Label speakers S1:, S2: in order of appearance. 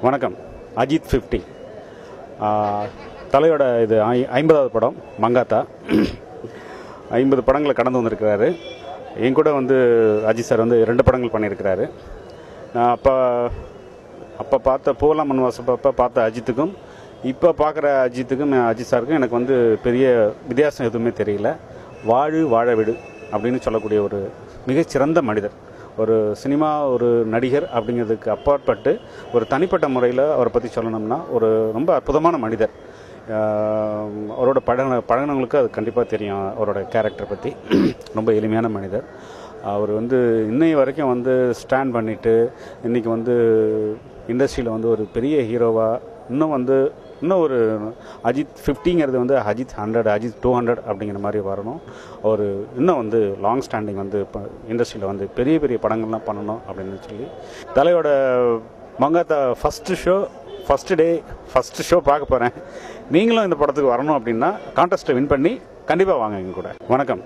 S1: வணக்கம். அஜித் 50 தலையோட இது 50வது படம் மங்காத்தா. 50 படங்களை கடந்து வந்திருக்கிறாரு. என் கூட வந்து அஜித் சார் வந்து 2 படங்கள் பண்ணியிருக்கிறாரு. நான் அப்போ பார்த்த பூவெல்லாம் மண் வாசப்போ பார்த்த அஜித்துக்கும் இப்போ பார்க்குற அஜித்துக்கும் அஜித் சாருக்கும் எனக்கு வந்து பெரிய வித்தியாசம் எதுவுமே தெரியல. வாழ விடு அப்படின்னு சொல்லக்கூடிய ஒரு மிகச்சிறந்த மனிதர். ஒரு சினிமா ஒரு நடிகர் அப்படிங்கிறதுக்கு அப்பாற்பட்டு ஒரு தனிப்பட்ட முறையில் அவரை பற்றி சொல்லணும்னா ஒரு ரொம்ப அற்புதமான மனிதர். அவரோட பழகினவங்களுக்கு அது கண்டிப்பாக தெரியும். அவரோட கேரக்டரை பற்றி ரொம்ப எளிமையான மனிதர். அவர் வந்து இன்னைய வரைக்கும் வந்து ஸ்டாண்ட் பண்ணிவிட்டு இன்றைக்கி வந்து இண்டஸ்ட்ரியில் வந்து ஒரு பெரிய ஹீரோவாக இன்னும் ஒரு அஜித் 50ங்கிறது வந்து அஜித் 100 அஜித் 200 அப்படிங்கிற மாதிரி வரணும். ஒரு இன்னும் வந்து லாங் ஸ்டாண்டிங் வந்து இப்போ இண்டஸ்ட்ரியில் வந்து பெரிய பெரிய படங்கள்லாம் பண்ணணும் அப்படின்னு சொல்லி தலையோட மங்காத்தா ஃபஸ்ட்டு ஷோ பார்க்க போகிறேன். நீங்களும் இந்த படத்துக்கு வரணும் அப்படின்னா கான்டெஸ்ட்டை வின் பண்ணி கண்டிப்பாக வாங்க எங்க கூட. வணக்கம்.